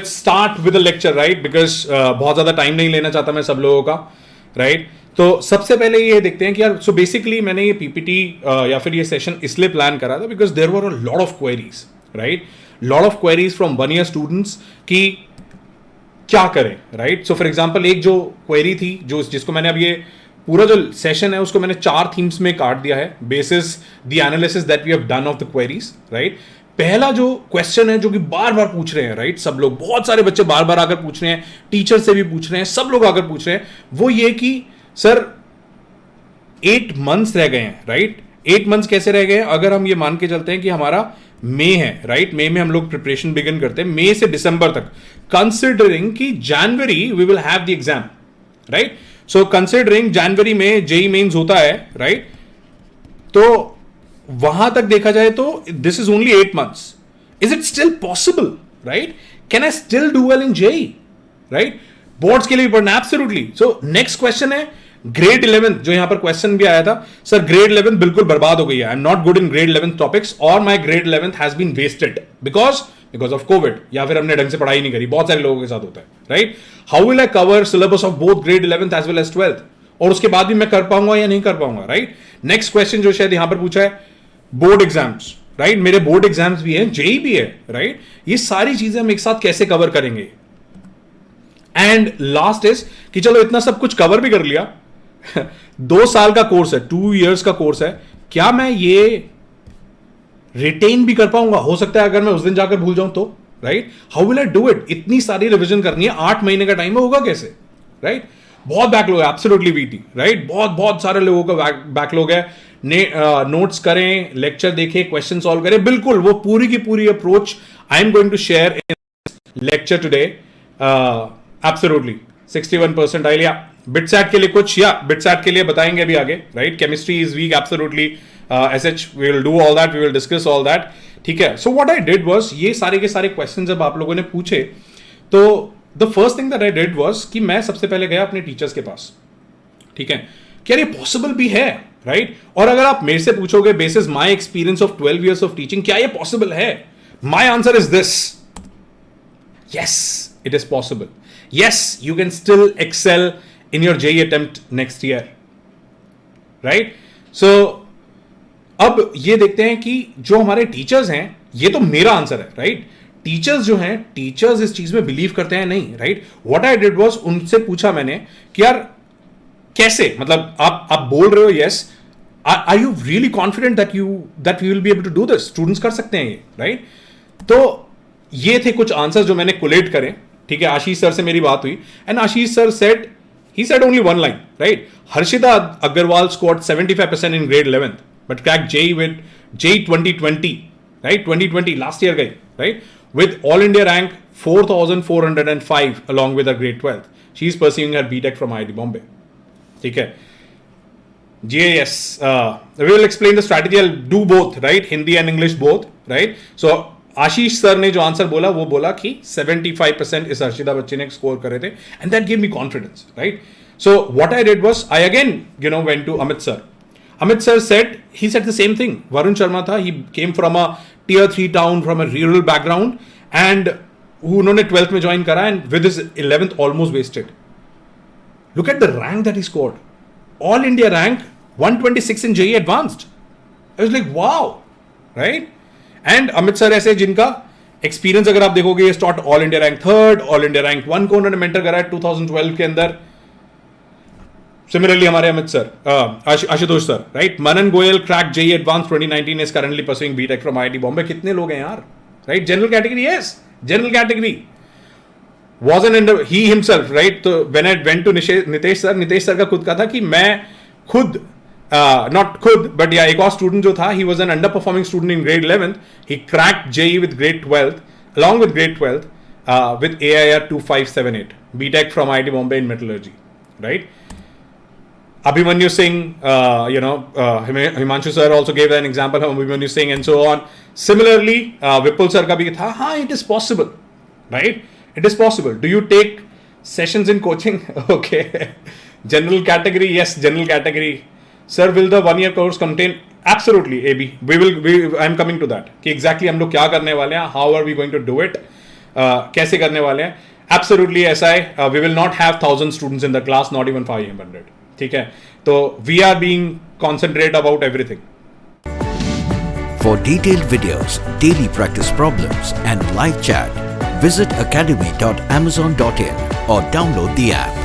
Let's start with the lecture, right? Because बहुत ज़्यादा time नहीं लेना चाहता मैं सब लोगों का, right? तो सबसे पहले ये देखते हैं कि यार सो बेसिकली मैंने ये पीपीटी या फिर ये सेशन इसलिए प्लान करा था because there were a lot of queries, right? Lot of queries from 1 year students कि क्या करें, राइट? सो फॉर एग्जांपल एक जो क्वेरी थी जिसको मैंने अब ये पूरा जो सेशन है उसको मैंने 4 थीम्स में काट दिया है basis the analysis that we have done of the queries, right? पहला जो क्वेश्चन है जो कि बार बार पूछ रहे हैं, राइट? सब लोग, बहुत सारे बच्चे बार बार आकर पूछ रहे हैं, टीचर से भी पूछ रहे हैं, सब लोग आकर पूछ रहे हैं, वो ये कि सर 8 मंथ्स रह गए हैं, राइट? 8 मंथ्स कैसे रह गए हैं? अगर हम ये मान के चलते हैं कि हमारा मई है, राइट? मई में हम लोग प्रिपरेशन बिगिन करते हैं, मई से दिसंबर तक, कंसिडरिंग कि January we will have the exam, right? So considering जनवरी में जेई मेंस होता है, राइट? तो वहां तक देखा जाए तो this is only 8 months. Is it still possible, right? Can I still do well in JEE, right? Boards के लिए भी पढ़ना, एब्सोल्युटली. सो नेक्स्ट क्वेश्चन है ग्रेड 11, जो यहां पर क्वेश्चन भी आया था, सर ग्रेड 11 बिल्कुल बर्बाद हो गई है, I am not good in grade 11 topics और my grade 11 has been wasted because of covid, या फिर हमने ढंग से पढ़ाई नहीं करी. बहुत सारे लोगों के साथ होता है, right? How will I cover syllabus of both grade 11th as well as 12th, और उसके बाद भी मैं कर पाऊंगा या नहीं कर पाऊंगा, राइट? नेक्स्ट क्वेश्चन जो शायद यहां पर पूछा है, बोर्ड एग्जाम्स, राइट? मेरे बोर्ड एग्जाम्स भी हैं, जेई भी है, राइट? ये सारी चीजें हम एक साथ कैसे कवर करेंगे? एंड लास्ट इज कि चलो इतना सब कुछ कवर भी कर लिया, 2 साल का कोर्स है, 2 years का कोर्स है, क्या मैं ये रिटेन भी कर पाऊंगा? हो सकता है अगर मैं उस दिन जाकर भूल जाऊं तो, right? How will I do it? इतनी सारी रिवीजन करनी है, 8 महीने का टाइम है, होगा कैसे, राइट? बहुत बैकलॉग है, एब्सोल्युटली वीटी, राइट? बहुत बहुत सारे लोगों का बैकलॉग है. नोट्स करें, लेक्चर देखें, क्वेश्चन सॉल्व करें, बिल्कुल वो पूरी की पूरी approach I am going to share in lecture today. Absolutely 61 percentile या बिटसैट के लिए कुछ, या बिटसैट के लिए बताएंगे अभी आगे, right? Chemistry is weak, absolutely. SH we will do all that, we will discuss all that, ठीक है? So what I did was, ये सारे के सारे क्वेश्चन जब आप लोगों ने पूछे तो the first thing that I did was कि मैं सबसे पहले गया अपने टीचर्स के पास, ठीक है? क्या ये पॉसिबल भी है, राइट? और अगर आप मेरे से पूछोगे basis my experience of 12 years of teaching, क्या ये पॉसिबल है? My answer is this: yes, it is possible. Yes, you can still excel in your JEE attempt next year, right? So अब ये देखते हैं कि जो हमारे टीचर्स हैं, ये तो मेरा आंसर है, राइट? टीचर्स जो हैं, टीचर्स इस चीज में बिलीव करते हैं नहीं, right? What I did was, उनसे पूछा मैंने कि यार कैसे, मतलब आप बोल रहे हो yes, are you really confident that we will be able to do this? Students कर सकते हैं ये, राइट? तो ये थे कुछ आंसर जो मैंने कोलेट करे, ठीक है? आशीष सर से मेरी बात हुई and Ashish sir said, he said only one line, right? Harshita Agarwal scored 75% in grade 11th but cracked JEE with JEE 2020, right? 2020 last year guy, right? With all India rank 4405 along with her grade 12th. She is pursuing her BTech from IIT Bombay. ठीक है? GAS, we will explain the strategy. I'll do both, right? Hindi and English both, right? So Ashish sir ने जो answer बोला वो बोला कि 75% इस हर्षिता बच्ची ने स्कोर करे थे and that give me confidence, right? So what I did was I again went to Amit sir. Amit sir said, he said the same thing. Varun Sharma था, he came from a tier 3 town, from a rural background, and उन्होंने 12th में join करा and with his 11th almost wasted. Look at the rank that he scored, all India rank 126 in JEE advanced. I was like wow, right? And Amit sir ऐसे जिनका experience अगर आप देखोगे, ये स्टॉट all India rank 3rd, all India rank 1 को उन्होंने mentor करा है 2012 के अंदर. सिमिलरली हमारे Amit sir, Ashutosh sir, right? Manan Goyal crack JEE advance 2019, is currently pursuing BTech from IIT Bombay. कितने लोग हैं यार, right? General category, yes, general category. wasn't in the, he himself, right? तो when I went to Nitesh sir का खुद का था कि मैं खुद not खुद but yeah, एक और स्टूडेंट जो था, he was an underperforming student in grade 11th, he cracked JEE with grade 12th along with grade 12th with AIR 2578, BTech from IIT Bombay in metallurgy, right? Abhimanyu Singh, Himanshu sir also gave an example of Abhimanyu Singh and so on. Similarly, Vipul sir का भी था. हाँ, it is possible, right? It is possible. Do you take sessions in coaching? Okay. General category, yes, general category. Sir, will the 1 year course contain? Absolutely, AB. I am coming to that. कि exactly हम लोग क्या करने वाले हैं, how are we going to do it? कैसे करने वाले हैं. एब्सोल्युटली ऐसा है. We will not have 1000 students in the class, not even 500. ठीक है, तो we are being concentrate about everything. For detailed videos, daily practice problems and live chat, visit academy.amazon.in or download the app.